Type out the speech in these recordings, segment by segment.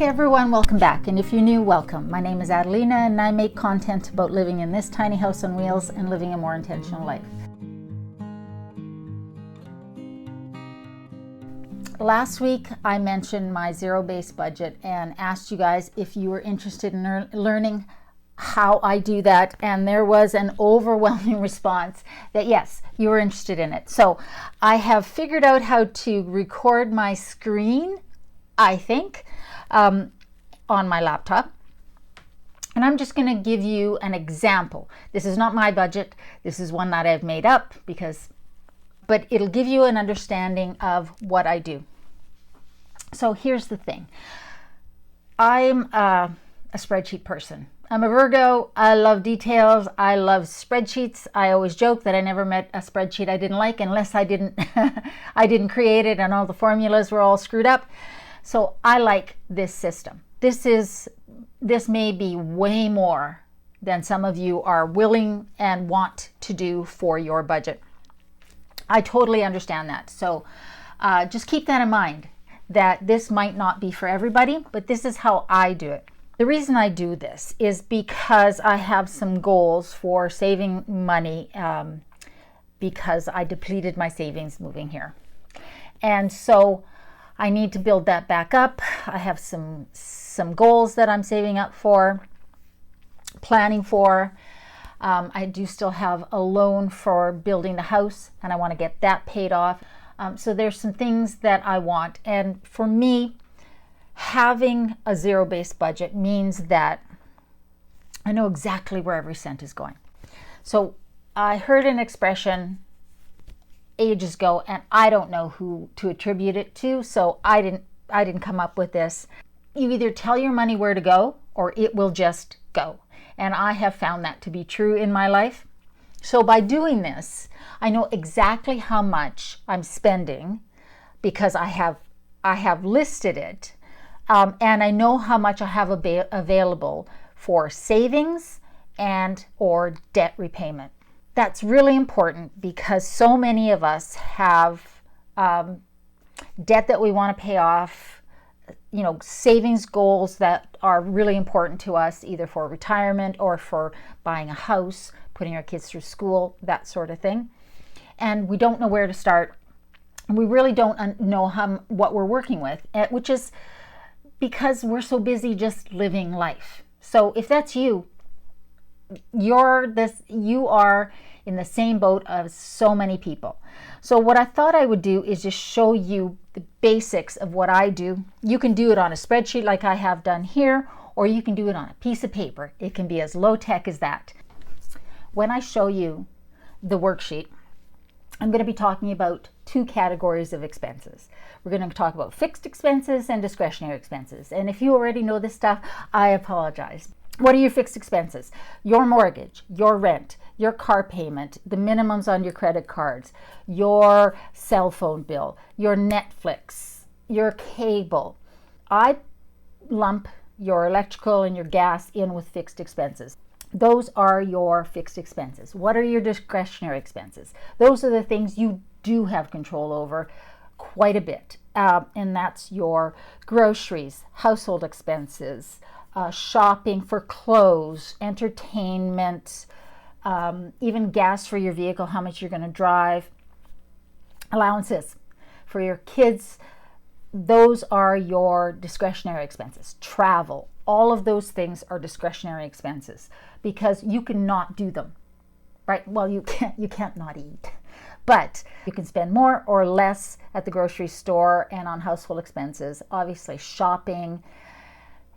Hey everyone, welcome back. And if you're new, welcome. My name is Adelina and I make content about living in this tiny house on wheels and living a more intentional life. Last week I mentioned my zero-based budget and asked you guys if you were interested in learning how I do that, and there was an overwhelming response that yes, you were interested in it. So I have figured out how to record my screen, I think, on my laptop, and I'm just going to give you an example. This is not my budget. This is one that I've made up but it'll give you an understanding of what I do. So here's the thing. I'm a spreadsheet person. I'm a Virgo. I love details. I love spreadsheets. I always joke that I never met a spreadsheet I didn't like unless I didn't I didn't create it and all the formulas were all screwed up. So I like this system. This may be way more than some of you are willing and want to do for your budget. I totally understand that. So just keep that in mind, that this might not be for everybody, but this is how I do it. The reason I do this is because I have some goals for saving money because I depleted my savings moving here. And so I need to build that back up. I have some goals that I'm saving up for, planning for. I do still have a loan for building the house and I want to get that paid off. So there's some things that I want. And for me, having a zero-based budget means that I know exactly where every cent is going. So I heard an expression ages ago, and I don't know who to attribute it to, so I didn't come up with this. You either tell your money where to go or it will just go. And I have found that to be true in my life. So by doing this, I know exactly how much I'm spending because I have listed it. And I know how much I have available for savings and or debt repayment. That's really important because so many of us have debt that we want to pay off, savings goals that are really important to us, either for retirement or for buying a house, putting our kids through school, that sort of thing. And we don't know where to start. We really don't know what we're working with, which is because we're so busy just living life. So if that's you, you are in the same boat as so many people. So what I thought I would do is just show you the basics of what I do. You can do it on a spreadsheet like I have done here, or you can do it on a piece of paper. It can be as low tech as that. When I show you the worksheet, I'm going to be talking about two categories of expenses. We're going to talk about fixed expenses and discretionary expenses. And if you already know this stuff, I apologize. What are your fixed expenses? Your mortgage, your rent, your car payment, the minimums on your credit cards, your cell phone bill, your Netflix, your cable. I lump your electrical and your gas in with fixed expenses. Those are your fixed expenses. What are your discretionary expenses? Those are the things you do have control over quite a bit. And that's your groceries, household expenses, shopping for clothes, entertainment, even gas for your vehicle, how much you're going to drive, allowances for your kids. Those are your discretionary expenses. Travel, all of those things are discretionary expenses because you cannot do them, right? Well, you can't not eat, but you can spend more or less at the grocery store and on household expenses. Obviously, shopping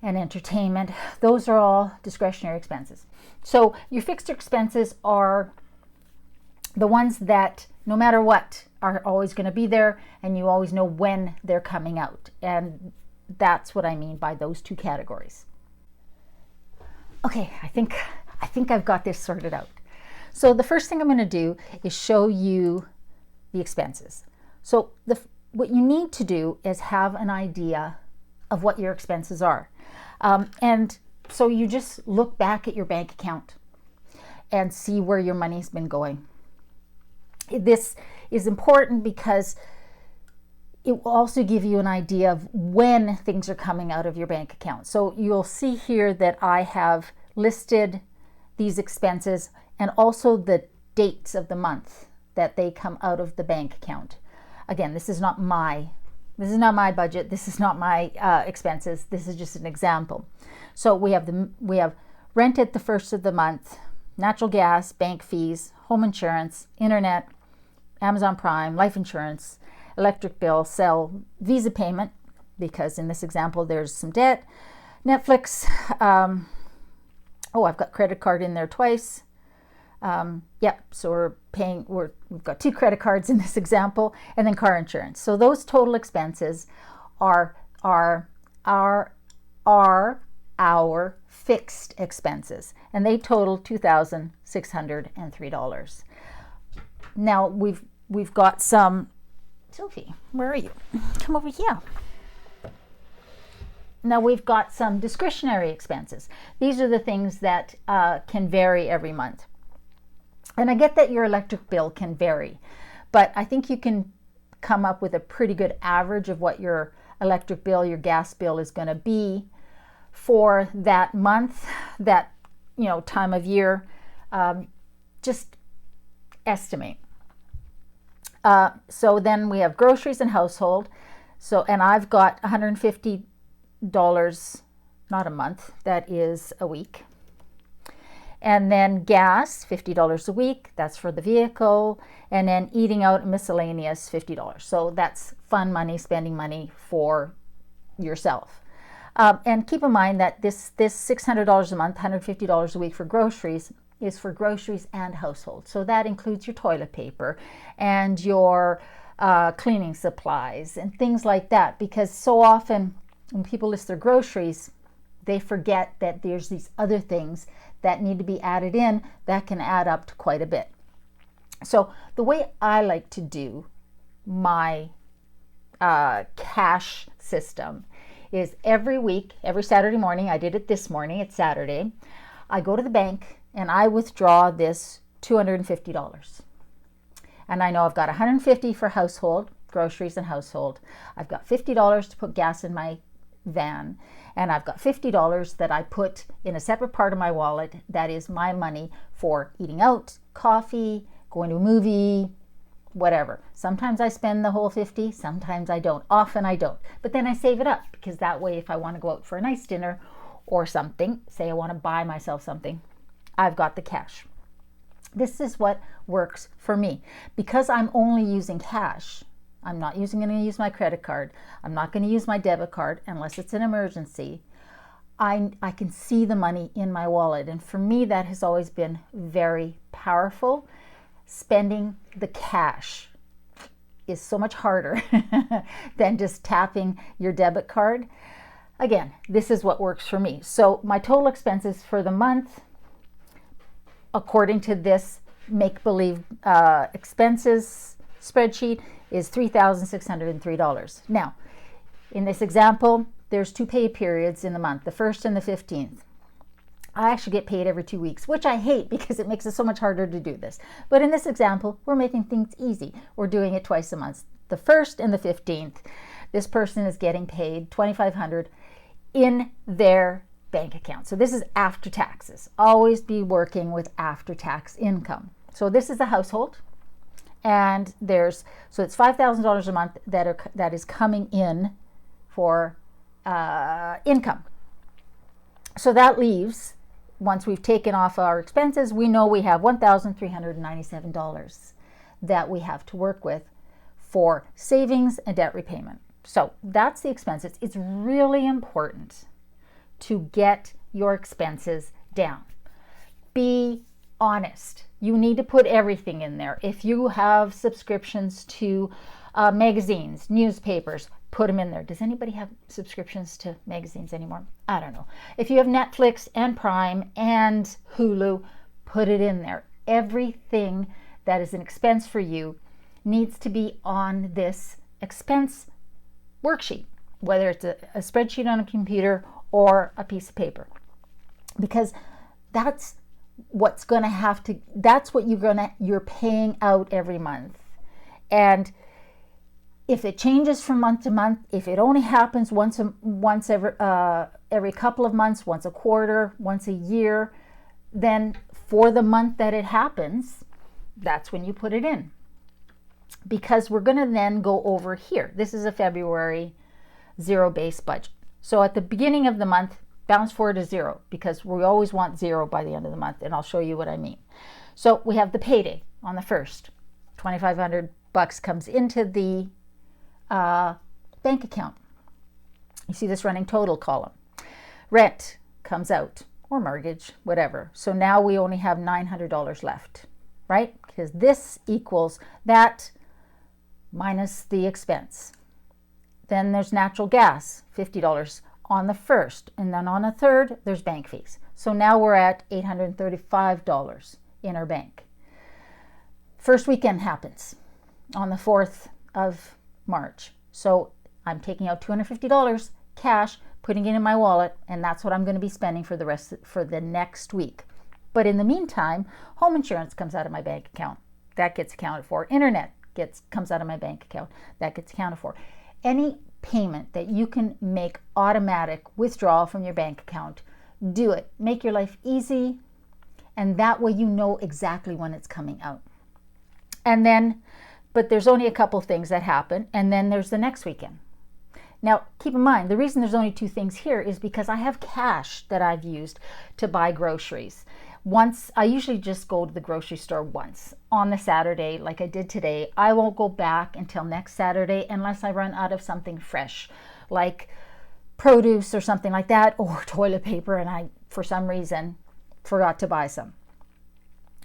and entertainment, those are all discretionary expenses. So your fixed expenses are the ones that no matter what are always going to be there and you always know when they're coming out. And that's what I mean by those two categories. Okay, I think I've got this sorted out. So the first thing I'm going to do is show you the expenses. So what you need to do is have an idea of what your expenses are. And so you just look back at your bank account and see where your money's been going. This is important because it will also give you an idea of when things are coming out of your bank account. So you'll see here that I have listed these expenses and also the dates of the month that they come out of the bank account. Again, this is not my budget. This is not my expenses. This is just an example. So we have rent at the first of the month, natural gas, bank fees, home insurance, internet, Amazon Prime, life insurance, electric bill, cell, Visa payment, because in this example there's some debt, Netflix. I've got credit card in there twice. So we've got 2 credit cards in this example, and then car insurance. So those total expenses are our fixed expenses, and they total $2,603. Now we've got some. Sophie, where are you? Come over here. Now we've got some discretionary expenses. These are the things that can vary every month. And I get that your electric bill can vary, but I think you can come up with a pretty good average of what your electric bill, your gas bill is going to be for that month, that time of year. Just estimate. So then we have groceries and household. And I've got $150, not a month, that is a week. And then gas, $50 a week, that's for the vehicle. And then eating out and miscellaneous, $50. So that's fun money, spending money for yourself. And keep in mind that this $600 a month, $150 a week for groceries is for groceries and household. So that includes your toilet paper and your cleaning supplies and things like that. Because so often when people list their groceries, they forget that there's these other things that need to be added in that can add up to quite a bit. So the way I like to do my cash system is every week, every Saturday morning. I did it this morning, it's Saturday. I go to the bank and I withdraw this $250. And I know I've got $150 for household, groceries and household. I've got $50 to put gas in my van, and I've got $50 that I put in a separate part of my wallet that is my money for eating out, coffee, going to a movie, whatever. Sometimes I spend the whole 50, sometimes I don't. Often I don't. But then I save it up, because that way if I want to go out for a nice dinner or something, say I want to buy myself something, I've got the cash. This is what works for me. Because I'm only using cash, I'm not going to use my credit card. I'm not going to use my debit card unless it's an emergency. I can see the money in my wallet. And for me, that has always been very powerful. Spending the cash is so much harder than just tapping your debit card. Again, this is what works for me. So my total expenses for the month, according to this make-believe expenses spreadsheet, is $3,603. Now, in this example, there's 2 pay periods in the month, the 1st and the 15th. I actually get paid every 2 weeks, which I hate because it makes it so much harder to do this. But in this example, we're making things easy. We're doing it twice a month. The 1st and the 15th, this person is getting paid $2,500 in their bank account. So this is after taxes. Always be working with after-tax income. So this is a household. And it's $5,000 a month that is coming in for income. So that leaves, once we've taken off our expenses, we know we have $1,397 that we have to work with for savings and debt repayment. So that's the expenses. It's really important to get your expenses down. Be honest. You need to put everything in there. If you have subscriptions to magazines, newspapers, put them in there. Does anybody have subscriptions to magazines anymore? I don't know. If you have Netflix and Prime and Hulu, put it in there. Everything that is an expense for you needs to be on this expense worksheet, whether it's a spreadsheet on a computer or a piece of paper, because that's what's going to have to, that's what you're paying out every month. And If it changes from month to month, if it only happens once every couple of months, once a quarter, once a year, then for the month that it happens, that's when you put it in. Because we're going to then go over here. This is a February zero-based budget. So at the beginning of the month, balance forward to zero, because we always want zero by the end of the month, and I'll show you what I mean. So we have the payday on the 1st. $2,500 comes into the bank account. You see this running total column. Rent comes out, or mortgage, whatever. So now we only have $900 left, right? Because this equals that minus the expense. Then there's natural gas, $50 on the 1st, and then on the 3rd, there's bank fees. So now we're at $835 in our bank. First weekend happens on the 4th of March. So I'm taking out $250 cash, putting it in my wallet, and that's what I'm going to be spending for the next week. But in the meantime, home insurance comes out of my bank account. That gets accounted for. Internet comes out of my bank account. That gets accounted for. Any payment that you can make automatic withdrawal from your bank account, do it. Make your life easy, and that way you know exactly when it's coming out. And then, but there's only a couple things that happen, and then there's the next weekend. Now, keep in mind, the reason there's only 2 things here is because I have cash that I've used to buy groceries. I usually just go to the grocery store once on the Saturday, like I did today. I won't go back until next Saturday unless I run out of something fresh, like produce or something like that, or toilet paper, and I, for some reason, forgot to buy some.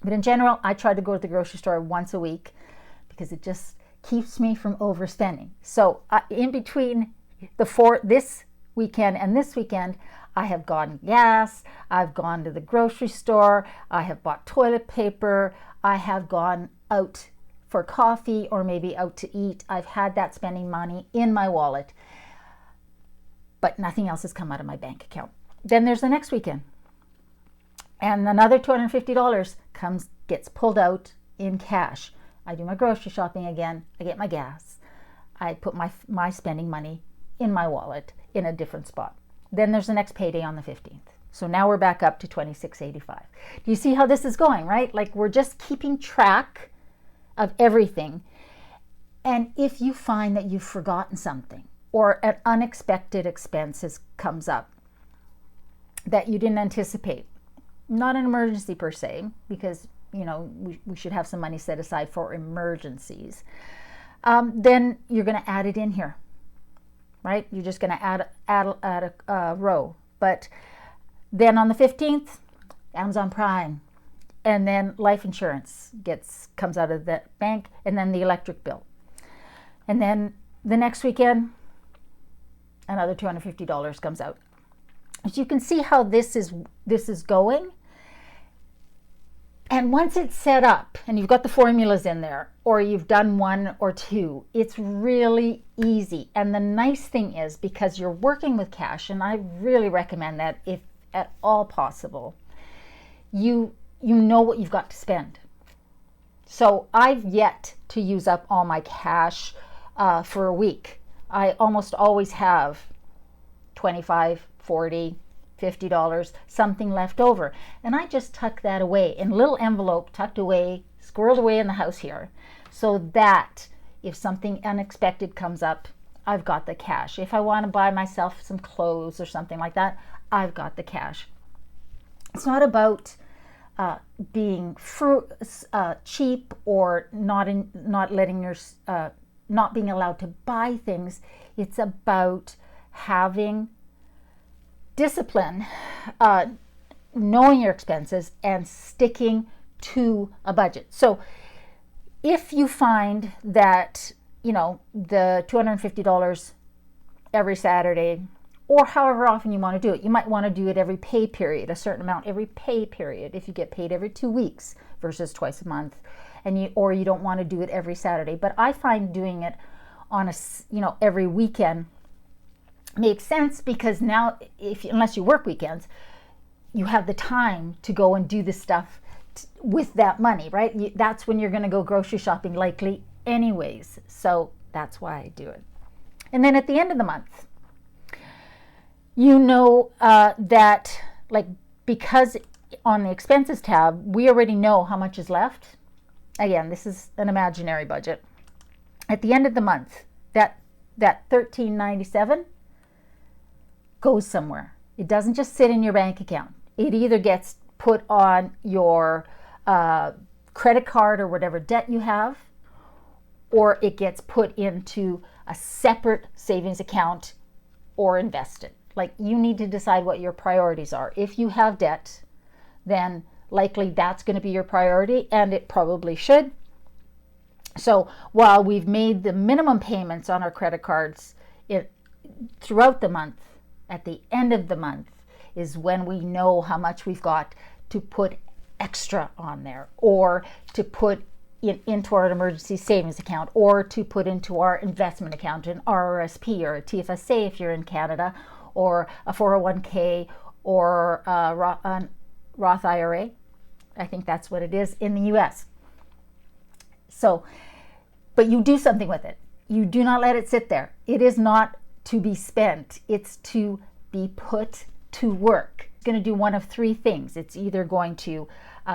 But in general, I try to go to the grocery store once a week because it just keeps me from overspending. So in between this weekend and this weekend, I have gotten gas, I've gone to the grocery store, I have bought toilet paper, I have gone out for coffee or maybe out to eat. I've had that spending money in my wallet, but nothing else has come out of my bank account. Then there's the next weekend, and another $250 gets pulled out in cash. I do my grocery shopping again, I get my gas, I put my spending money in my wallet in a different spot. Then there's the next payday on the 15th. So now we're back up to $2,685. Do you see how this is going, right? Like, we're just keeping track of everything. And if you find that you've forgotten something or an unexpected expense comes up that you didn't anticipate, not an emergency per se, because we should have some money set aside for emergencies, then you're going to add it in here. Right? You're just going to add a row. But then on the 15th, Amazon Prime, and then life insurance comes out of the bank, and then the electric bill. And then the next weekend, another $250 comes out. As you can see how this is going. And once it's set up and you've got the formulas in there, or you've done 1 or 2, it's really easy. And the nice thing is, because you're working with cash, and I really recommend that if at all possible, you know what you've got to spend. So I've yet to use up all my cash for a week. I almost always have $25, $40, $50, something left over. And I just tuck that away in a little envelope, tucked away, squirreled away in the house here, so that if something unexpected comes up, I've got the cash. If I want to buy myself some clothes or something like that, I've got the cash. It's not about being cheap or not being allowed to buy things. It's about having discipline, knowing your expenses, and sticking to a budget. So if you find that the $250 every Saturday, or however often you want to do it, you might want to do it every pay period, a certain amount every pay period, if you get paid every 2 weeks versus twice a month, or you don't want to do it every Saturday. But I find doing it on every weekend makes sense, because now, unless you work weekends, you have the time to go and do this stuff with that money, right? That's when you're going to go grocery shopping likely anyways. So That's why I do it. And then at the end of the month, you know that, like, because on the expenses tab, we already know how much is left. Again, this is an imaginary budget. At the end of the month, that $13.97 goes somewhere. It doesn't just sit in your bank account. It either gets put on your credit card or whatever debt you have, or it gets put into a separate savings account or invested. Like, you need to decide what your priorities are. If you have debt, then likely that's going to be your priority, and it probably should. So while we've made the minimum payments on our credit cards throughout the month, at the end of the month is when we know how much we've got to put extra on there, or to put into our emergency savings account, or to put into our investment account, an RRSP or a TFSA if you're in Canada, or a 401k, or a Roth IRA. I think that's what it is in the US. So, but you do something with it. You do not let it sit there. It is not to be spent. It's to be put to work. It's going to do one of three things. It's either going to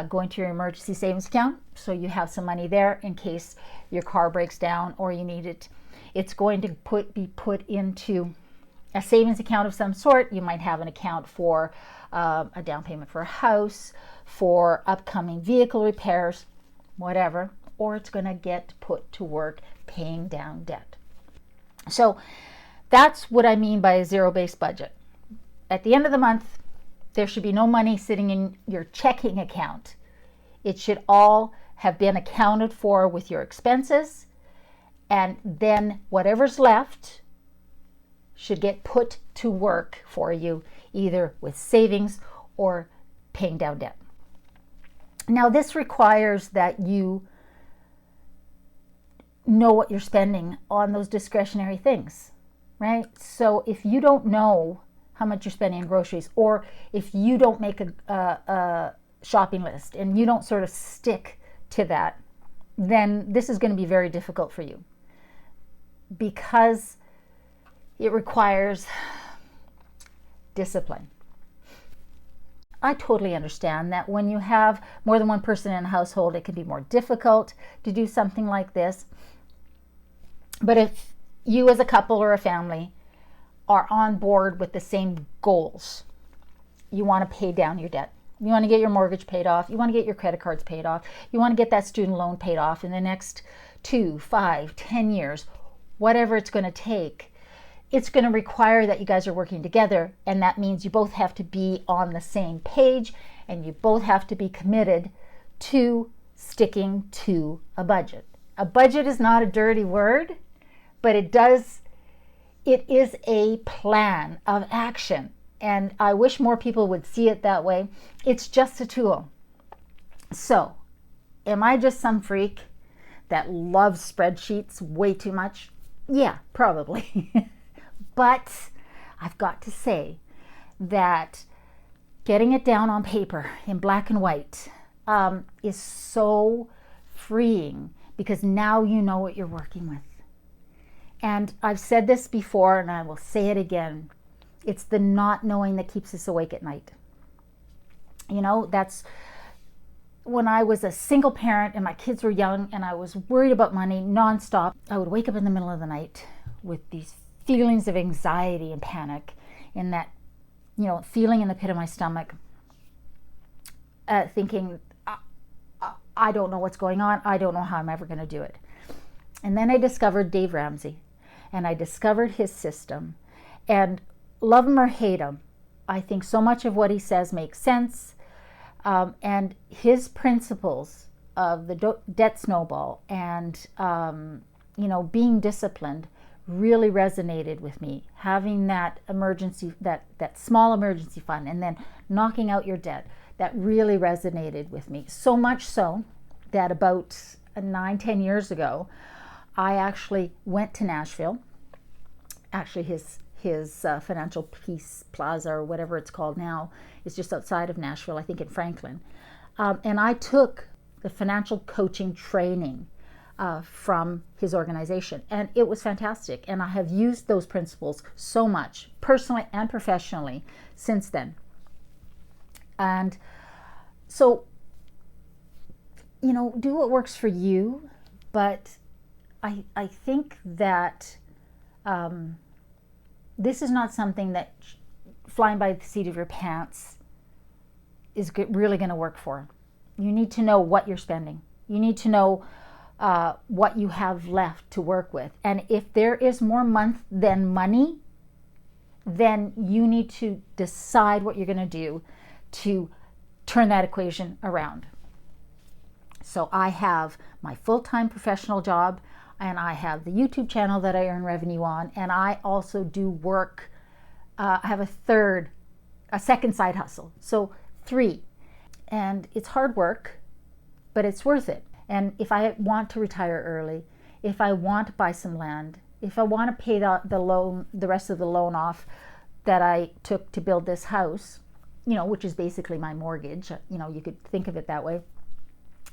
go into your emergency savings account, so you have some money there in case your car breaks down or you need it. It's going to be put into a savings account of some sort. You might have an account for a down payment for a house, for upcoming vehicle repairs, whatever, or it's going to get put to work paying down debt. So that's what I mean by a zero-based budget. At the end of the month, there should be no money sitting in your checking account. It should all have been accounted for with your expenses, and then whatever's left should get put to work for you, either with savings or paying down debt. Now, this requires that you know what you're spending on those discretionary things, right? So if you don't know how much you're spending on groceries, or if you don't make a shopping list and you don't sort of stick to that, then this is going to be very difficult for you, because it requires discipline. I totally understand that when you have more than one person in a household, it can be more difficult to do something like this. But if you as a couple or a family are on board with the same goals, you want to pay down your debt. You want to get your mortgage paid off. You want to get your credit cards paid off. You want to get that student loan paid off in the next 2, 5, 10 years, whatever it's going to take. It's going to require that you guys are working together, and that means you both have to be on the same page, and you both have to be committed to sticking to a budget. A budget is not a dirty word, but it is a plan of action, and I wish more people would see it that way. It's just a tool. So, am I just some freak that loves spreadsheets way too much? Yeah, probably. But I've got to say that getting it down on paper in black and white is so freeing, because now you know what you're working with. And I've said this before, and I will say it again. It's the not knowing that keeps us awake at night. You know, that's when I was a single parent and my kids were young and I was worried about money nonstop. I would wake up in the middle of the night with these feelings of anxiety and panic, in that, you know, feeling in the pit of my stomach, thinking, I don't know what's going on. I don't know how I'm ever going to do it. And then I discovered Dave Ramsey, and I discovered his system. And love him or hate him, I think so much of what he says makes sense. And his principles of the debt snowball and, you know, being disciplined really resonated with me. Having that emergency, that small emergency fund, and then knocking out your debt, that really resonated with me. So much so that about 9-10 years ago, I actually went to Nashville. Actually, his Financial Peace Plaza, or whatever it's called now, is just outside of Nashville, I think in Franklin. And I took the financial coaching training from his organization. And it was fantastic. And I have used those principles so much, personally and professionally, since then. And so, do what works for you. But I think that this is not something that flying by the seat of your pants is really going to work for. You need to know what you're spending. You need to know what you have left to work with. And if there is more month than money, then you need to decide what you're going to do to turn that equation around. So I have my full-time professional job, and I have the YouTube channel that I earn revenue on, and I also do work. I have a second side hustle. So 3. And it's hard work, but it's worth it. And if I want to retire early, if I want to buy some land, if I want to pay the rest of the loan off that I took to build this house, which is basically my mortgage, you could think of it that way,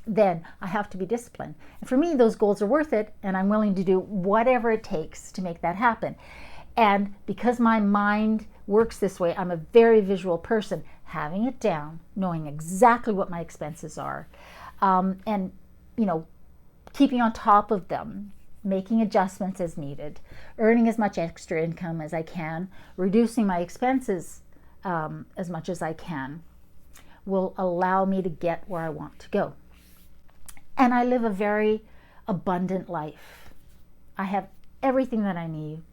then I have to be disciplined. And for me, those goals are worth it, and I'm willing to do whatever it takes to make that happen. And because my mind works this way, I'm a very visual person. Having it down, knowing exactly what my expenses are, and keeping on top of them, making adjustments as needed, earning as much extra income as I can, reducing my expenses as much as I can, will allow me to get where I want to go. And I live a very abundant life. I have everything that I need,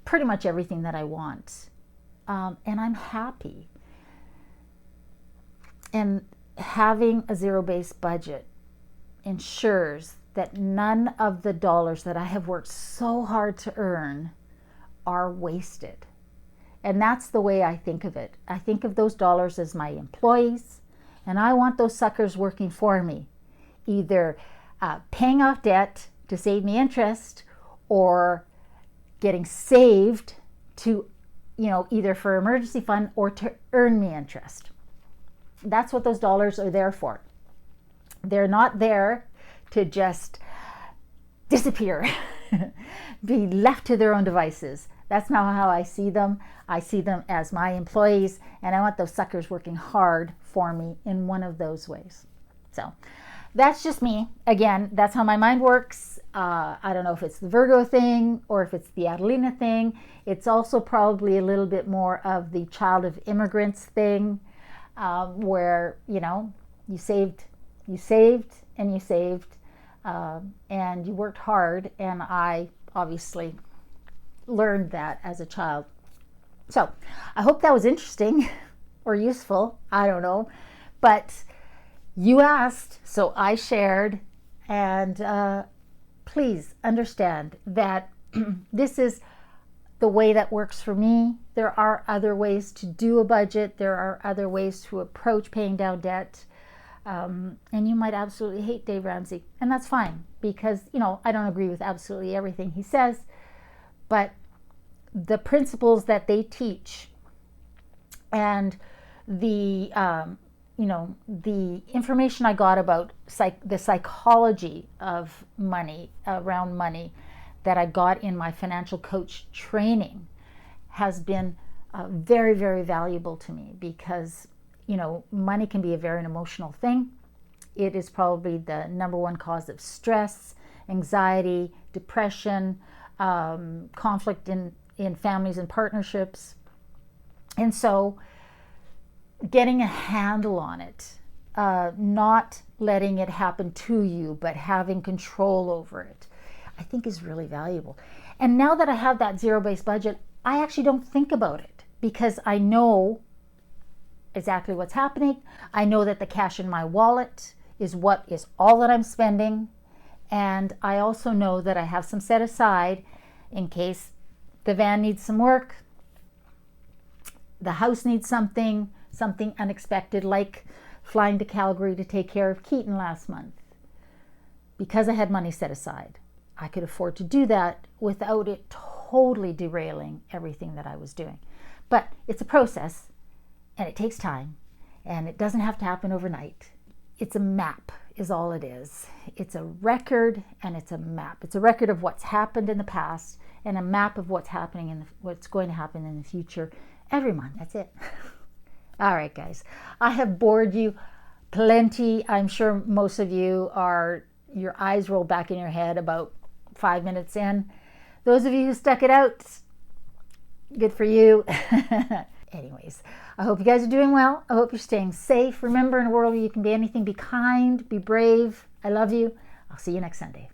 pretty much everything that I want, and I'm happy. And having a zero-based budget ensures that none of the dollars that I have worked so hard to earn are wasted. And that's the way I think of it. I think of those dollars as my employees, and I want those suckers working for me, either paying off debt to save me interest, or getting saved to, either for emergency fund or to earn me interest. That's what those dollars are there for. They're not there to just disappear, be left to their own devices. That's not how I see them. I see them as my employees, and I want those suckers working hard for me in one of those ways. So that's just me. Again, that's how my mind works. I don't know if it's the Virgo thing or if it's the Adelina thing. It's also probably a little bit more of the child of immigrants thing, where, you saved and you saved, and you worked hard. And I obviously learned that as a child. So I hope that was interesting or useful. I don't know. But you asked, so I shared. And please understand that this is the way that works for me. There are other ways to do a budget. There are other ways to approach paying down debt. And you might absolutely hate Dave Ramsey. And that's fine, because, I don't agree with absolutely everything he says. But the principles that they teach and the information I got about the psychology of money, around money, that I got in my financial coach training has been very, very valuable to me, because, money can be a very emotional thing. It is probably the number one cause of stress, anxiety, depression, conflict in families and partnerships. And so getting a handle on it, not letting it happen to you, but having control over it, I think is really valuable. And now that I have that zero-based budget, I actually don't think about it, because I know exactly what's happening. I know that the cash in my wallet is all that I'm spending. And I also know that I have some set aside in case the van needs some work, the house needs something unexpected, like flying to Calgary to take care of Keaton last month. Because I had money set aside, I could afford to do that without it totally derailing everything that I was doing. But it's a process, and it takes time, and it doesn't have to happen overnight. It's a map is all it is. It's a record and it's a map. It's a record of what's happened in the past and a map of what's happening and what's going to happen in the future every month. That's it. All right, guys. I have bored you plenty. I'm sure most of you your eyes roll back in your head about 5 minutes in. Those of you who stuck it out, good for you. Anyways, I hope you guys are doing well. I hope you're staying safe. Remember, in a world where you can be anything, be kind, be brave. I love you. I'll see you next Sunday.